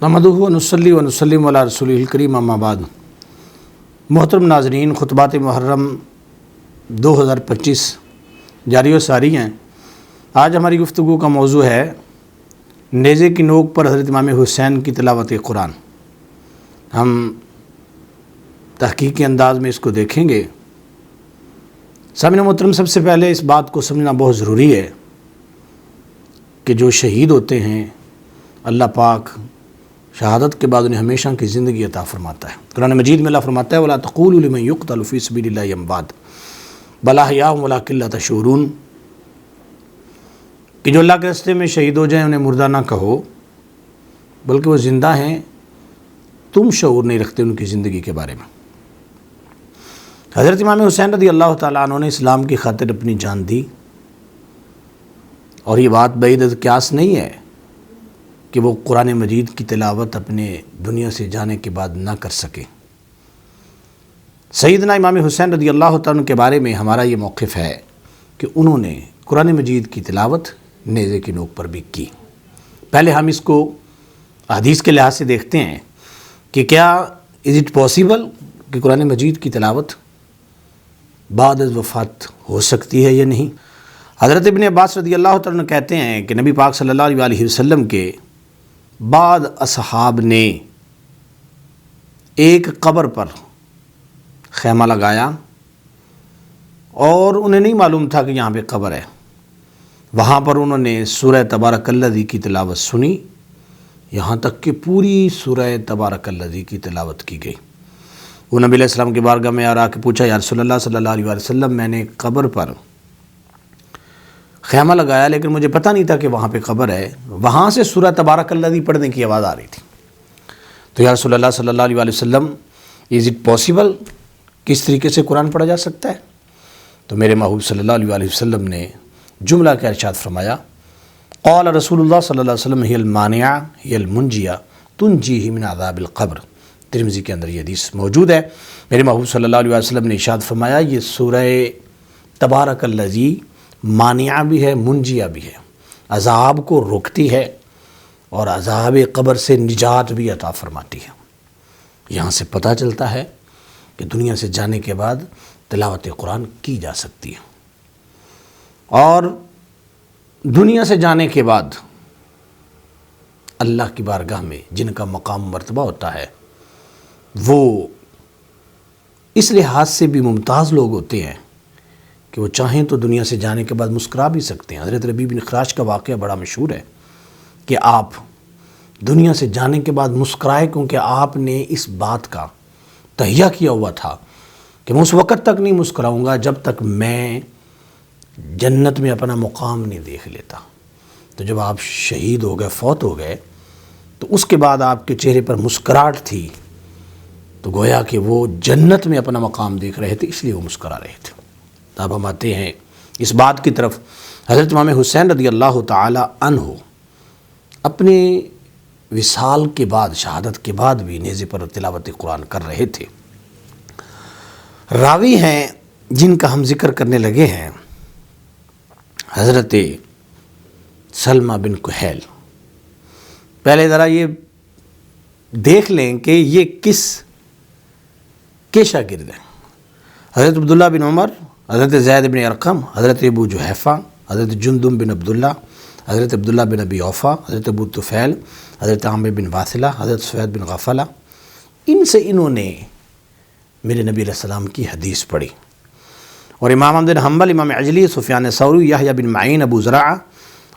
نحمدہ و نصلی و نسلم علی رسولہ الکریم اما بعد۔ محترم ناظرین، خطبات محرم 2025 جاری و ساری ہیں۔ آج ہماری گفتگو کا موضوع ہے نیزے کی نوک پر حضرت امام حسین کی تلاوت قرآن۔ ہم تحقیقی انداز میں اس کو دیکھیں گے۔ سامعین محترم، سب سے پہلے اس بات کو سمجھنا بہت ضروری ہے کہ جو شہید ہوتے ہیں اللہ پاک شہادت کے بعد انہیں ہمیشہ کی زندگی عطا فرماتا ہے۔ قرآن مجید میں اللہ فرماتا ہے وَلَا تَقُولُوا لِمَن يُقْتَلُ فِي سَبِيلِ اللَّهِ أَمْوَاتٌ بَلْ أَحْيَاءٌ وَلَٰكِن لَّا تَشْعُرُونَ، کہ جو اللہ کے راستے میں شہید ہو جائیں انہیں مردہ نہ کہو بلکہ وہ زندہ ہیں، تم شعور نہیں رکھتے ان کی زندگی کے بارے میں۔ حضرت امام حسین رضی اللہ تعالیٰ عنہ نے اسلام کی خاطر اپنی جان دی، اور یہ بات بعید از قیاس نہیں ہے کہ وہ قرآن مجید کی تلاوت اپنے دنیا سے جانے کے بعد نہ کر سکے۔ سیدنا امام حسین رضی اللہ تعالیٰ عنہ کے بارے میں ہمارا یہ موقف ہے کہ انہوں نے قرآن مجید کی تلاوت نیزے کی نوک پر بھی کی۔ پہلے ہم اس کو حدیث کے لحاظ سے دیکھتے ہیں کہ کیا از اٹ پاسبل کہ قرآن مجید کی تلاوت بعد از وفات ہو سکتی ہے یا نہیں۔ حضرت ابن عباس رضی اللہ تعالیٰ عنہ کہتے ہیں کہ نبی پاک صلی اللہ علیہ وسلم کے بعد اصحاب نے ایک قبر پر خیمہ لگایا اور انہیں نہیں معلوم تھا کہ یہاں پہ قبر ہے۔ وہاں پر انہوں نے سورہ تبارک الذی کی تلاوت سنی، یہاں تک کہ پوری سورہ تبارک الذی کی تلاوت کی گئی۔ وہ نبی علیہ السلام کی بارگاہ میں آ کے پوچھا، یا رسول اللہ صلی اللہ علیہ وسلم، میں نے قبر پر خیمہ لگایا لیکن مجھے پتہ نہیں تھا کہ وہاں پہ قبر ہے، وہاں سے سورہ تبارک الذی پڑھنے کی آواز آ رہی تھی، تو یا رسول اللہ صلی اللہ علیہ وسلم، از اٹ پاسبل، کس طریقے سے قرآن پڑھا جا سکتا ہے؟ تو میرے محبوب صلی اللہ علیہ وسلم نے جملہ کا ارشاد فرمایا، قال رسول اللہ صلی اللہ علیہ وسلم ہی المانعہ ہی المنجیہ تنجیہ من عذاب القبر۔ ترمذی کے اندر یہ حدیث موجود ہے۔ میرے محبوب صلی اللہ علیہ وسلم نے ارشاد فرمایا، یہ سورہ تبارک الذی مانعہ بھی ہے، منجیہ بھی ہے، عذاب کو روکتی ہے اور عذاب قبر سے نجات بھی عطا فرماتی ہے۔ یہاں سے پتہ چلتا ہے کہ دنیا سے جانے کے بعد تلاوت قرآن کی جا سکتی ہے، اور دنیا سے جانے کے بعد اللہ کی بارگاہ میں جن کا مقام مرتبہ ہوتا ہے وہ اس لحاظ سے بھی ممتاز لوگ ہوتے ہیں کہ وہ چاہیں تو دنیا سے جانے کے بعد مسکرا بھی سکتے ہیں۔ حضرت ربیع بن خراش کا واقعہ بڑا مشہور ہے کہ آپ دنیا سے جانے کے بعد مسکرائے، کیونکہ آپ نے اس بات کا تہیہ کیا ہوا تھا کہ میں اس وقت تک نہیں مسکراؤں گا جب تک میں جنت میں اپنا مقام نہیں دیکھ لیتا۔ تو جب آپ شہید ہو گئے، فوت ہو گئے، تو اس کے بعد آپ کے چہرے پر مسکراہٹ تھی، تو گویا کہ وہ جنت میں اپنا مقام دیکھ رہے تھے، اس لیے وہ مسکرا رہے تھے۔ اب ہم آتے ہیں اس بات کی طرف، حضرت امام حسین رضی اللہ تعالی عنہ اپنے وصال کے بعد، شہادت کے بعد بھی نیزے پر تلاوت قرآن کر رہے تھے۔ راوی ہیں جن کا ہم ذکر کرنے لگے ہیں، حضرت سلمہ بن کہیل۔ پہلے ذرا یہ دیکھ لیں کہ یہ کس کے شاگرد ہیں۔ حضرت عبداللہ بن عمر، حضرت زید بن ارقم، حضرت ابو جحیفہ، حضرت جندب بن عبداللہ، حضرت عبداللہ بن ابی اوفا، حضرت ابو طفیل، حضرت عامر بن واثلہ، حضرت سوید بن غفلہ، ان سے انہوں نے میرے نبی علیہ السلام کی حدیث پڑھی۔ اور امام احمد بن حنبل، امام عجلی، سفیان ثوری، یحییٰ بن معین، ابو زرعہ،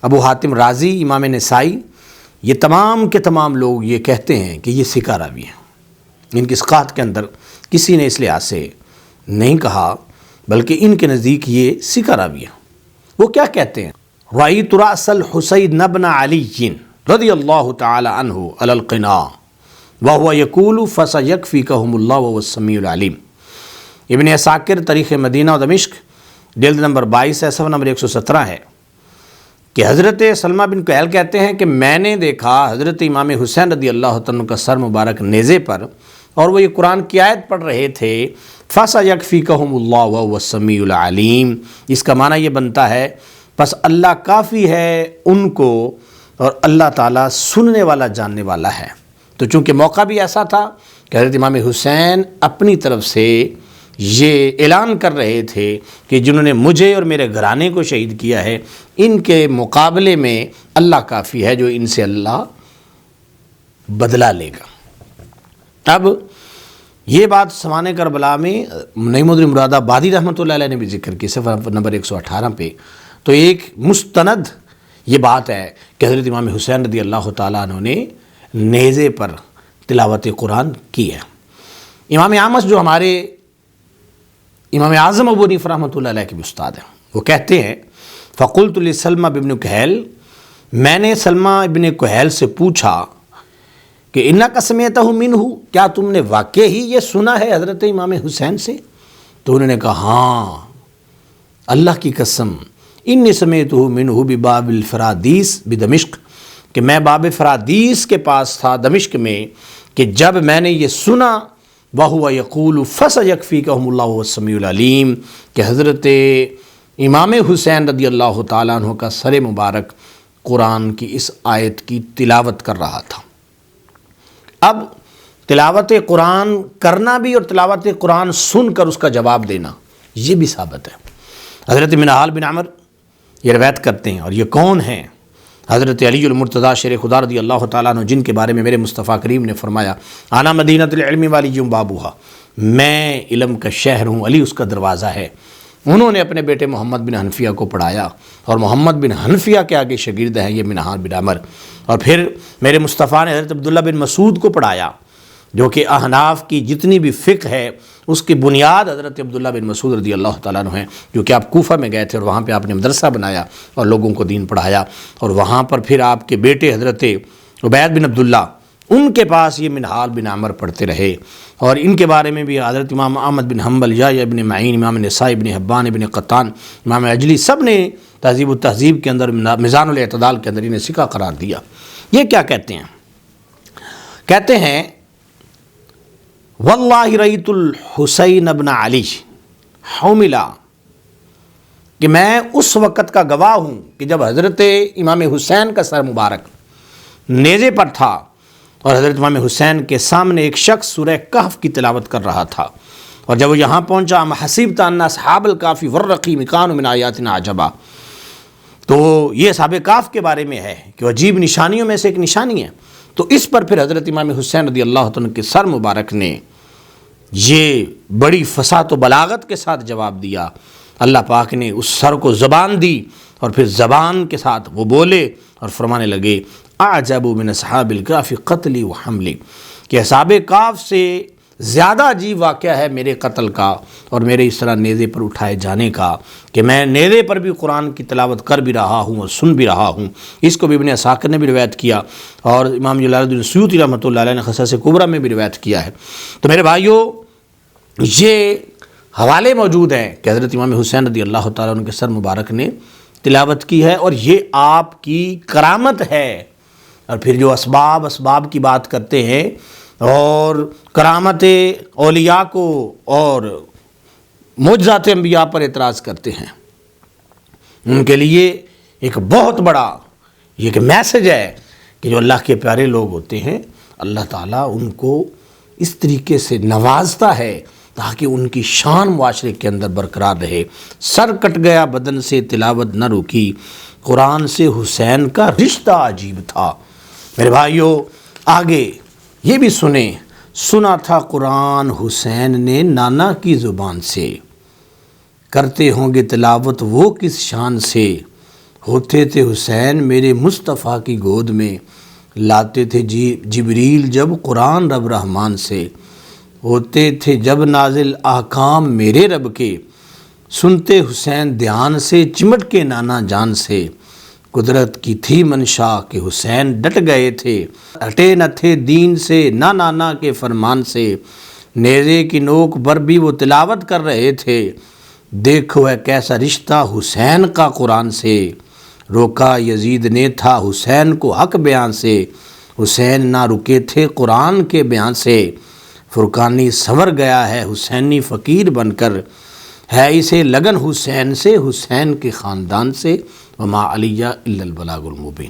ابو حاتم رازی، امام نسائی، یہ تمام کے تمام لوگ یہ کہتے ہیں کہ یہ ثقہ راوی ہیں۔ ان کی ثقات کے اندر کسی نے اس لحاظ سے نہیں کہا، بلکہ ان کے نزدیک یہ ثقہ راوی ہیں۔ وہ کیا کہتے ہیں؟ رأیت رأس الحسین بن علی رضی اللہ تعالی عنہ علی القناع وهو يقول فسيكفيكهم الله وهو السمیع العلیم۔ ابن عساکر تاریخ مدینہ و دمشق جلد نمبر 22 ہے، صفحہ نمبر 117 ہے کہ حضرت سلمہ بن کہیل کہتے ہیں کہ میں نے دیکھا حضرت امام حسین رضی اللہ عنہ کا سر مبارک نیزے پر، اور وہ یہ قرآن کی آیت پڑھ رہے تھے، فَسَيَكْفِيكَهُمُ اللَّهُ وَهُوَ السَّمِيعُ الْعَلِيمُ۔ اس کا معنی یہ بنتا ہے پس اللہ کافی ہے ان کو، اور اللہ تعالیٰ سننے والا جاننے والا ہے۔ تو چونکہ موقع بھی ایسا تھا کہ حضرت امام حسین اپنی طرف سے یہ اعلان کر رہے تھے کہ جنہوں نے مجھے اور میرے گھرانے کو شہید کیا ہے، ان کے مقابلے میں اللہ کافی ہے، جو ان سے اللہ بدلہ لے گا۔ اب یہ بات سوانح کربلا میں نعیم الدین مراد آبادی رحمۃ اللہ علیہ نے بھی ذکر کی، صفحہ نمبر 118 پہ۔ تو ایک مستند یہ بات ہے کہ حضرت امام حسین رضی اللہ تعالیٰ عنہ نے نیزے پر تلاوت قرآن کی ہے۔ امام اعمش جو ہمارے امام اعظم ابو حنیفہ رحمۃ اللہ علیہ کے بھی استاد ہیں، وہ کہتے ہیں فقلت لسلمہ بن کہیل، میں نے سلمہ ابن کہیل سے پوچھا کہ انک سمعتہ منہ، کیا تم نے واقع ہی یہ سنا ہے حضرت امام حسین سے؟ تو انہوں نے کہا ہاں اللہ کی قسم، انی سمعتہ منہ بباب الفرادیس بدمشق، کہ میں باب فرادیس کے پاس تھا دمشق میں، کہ جب میں نے یہ سنا وَهُوَ يَقُولُ فَسَيَكْفِيكَهُمُ اللَّهُ وَالسَّمِيعُ الْعَلِيمُ، کہ حضرت امام حسین رضی اللہ تعالیٰ عنہ کا سر مبارک قرآن کی اس آیت کی تلاوت کر رہا تھا۔ اب تلاوت قرآن کرنا بھی اور تلاوت قرآن سن کر اس کا جواب دینا، یہ بھی ثابت ہے۔ حضرت منہال بن عمر یہ روایت کرتے ہیں، اور یہ کون ہیں؟ حضرت علی المرتضیٰ شیر خدا رضی اللہ تعالیٰ عنہ، جن کے بارے میں میرے مصطفیٰ کریم نے فرمایا انا مدینۃ العلم والی بابوہا، میں علم کا شہر ہوں، علی اس کا دروازہ ہے۔ انہوں نے اپنے بیٹے محمد بن حنفیہ کو پڑھایا، اور محمد بن حنفیہ کے آگے شاگرد ہیں یہ منہال بن عمر، اور پھر میرے مصطفیٰ نے حضرت عبداللہ بن مسعود کو پڑھایا، جو کہ احناف کی جتنی بھی فقہ ہے اس کی بنیاد حضرت عبداللہ بن مسعود رضی اللہ تعالیٰ عنہ ہیں، جو کہ آپ کوفہ میں گئے تھے اور وہاں پہ آپ نے مدرسہ بنایا اور لوگوں کو دین پڑھایا، اور وہاں پر پھر آپ کے بیٹے حضرت عبید بن عبداللہ، ان کے پاس یہ منہال بن عمر پڑھتے رہے، اور ان کے بارے میں بھی حضرت امام احمد بن حنبل، یا ابن معین، امام نسائی، ابن حبان، ابن قطان، امام عجلی، سب نے تہذیب التہذیب کے اندر، میزان الاعتدال کے اندر انہیں ثقہ قرار دیا۔ یہ کیا کہتے ہیں؟ کہتے ہیں واللہ رأیت الحسین ابن علی حملا، کہ میں اس وقت کا گواہ ہوں کہ جب حضرت امام حسین کا سر مبارک نیزے پر تھا، اور حضرت امام حسین کے سامنے ایک شخص سورہ کہف کی تلاوت کر رہا تھا، اور جب وہ یہاں پہنچا حسیبت ان اصحاب الکہف والرقیم کانوا من آیاتنا عجبا، تو یہ اصحاب کہف کے بارے میں ہے کہ وہ عجیب نشانیوں میں سے ایک نشانی ہے۔ تو اس پر پھر حضرت امام حسین رضی اللہ عنہ کے سر مبارک نے یہ بڑی فصاحت و بلاغت کے ساتھ جواب دیا۔ اللہ پاک نے اس سر کو زبان دی، اور پھر زبان کے ساتھ وہ بولے اور فرمانے لگے اعجب من اصحاب الکہف قتلی و حملی، کہ اصحاب کہف سے زیادہ عجیب واقعہ ہے میرے قتل کا اور میرے اس طرح نیزے پر اٹھائے جانے کا، کہ میں نیزے پر بھی قرآن کی تلاوت کر بھی رہا ہوں اور سن بھی رہا ہوں۔ اس کو بھی ابن عساکر نے بھی روایت کیا، اور امام جلال الدین سیوطی رحمۃ اللہ علیہ نے قصص کبریٰ میں بھی روایت کیا ہے۔ تو میرے بھائیوں، یہ حوالے موجود ہیں کہ حضرت امام حسین رضی اللہ تعالیٰ عنہ کے سر مبارک نے تلاوت کی ہے، اور یہ آپ کی کرامت ہے۔ اور پھر جو اسباب کی بات کرتے ہیں اور کرامت اولیاء کو اور معجزات انبیاء پر اعتراض کرتے ہیں، ان کے لیے ایک بہت بڑا یہ ایک میسج ہے کہ جو اللہ کے پیارے لوگ ہوتے ہیں، اللہ تعالیٰ ان کو اس طریقے سے نوازتا ہے تاکہ ان کی شان معاشرے کے اندر برقرار رہے۔ سر کٹ گیا بدن سے تلاوت نہ رکی، قرآن سے حسین کا رشتہ عجیب تھا۔ میرے بھائیوں، آگے یہ بھی سنیں، سنا تھا قرآن حسین نے نانا کی زبان سے، کرتے ہوں گے تلاوت وہ کس شان سے، ہوتے تھے حسین میرے مصطفیٰ کی گود میں، لاتے تھے جبریل جب قرآن رب رحمان سے، ہوتے تھے جب نازل احکام میرے رب کے، سنتے حسین دھیان سے چمٹ کے نانا جان سے، قدرت کی تھی منشا کہ حسین ڈٹ گئے تھے، ہٹے نہ تھے دین سے نہ نانا کے فرمان سے، نیزے کی نوک پر بھی وہ تلاوت کر رہے تھے، دیکھو ہے کیسا رشتہ حسین کا قرآن سے، روکا یزید نے تھا حسین کو حق بیان سے، حسین نہ رکے تھے قرآن کے بیان سے، فرقانی سنور گیا ہے حسینی فقیر بن کر، ہے اسے لگن حسین سے حسین کے خاندان سے، وما علیہ الا البلاغ المبین۔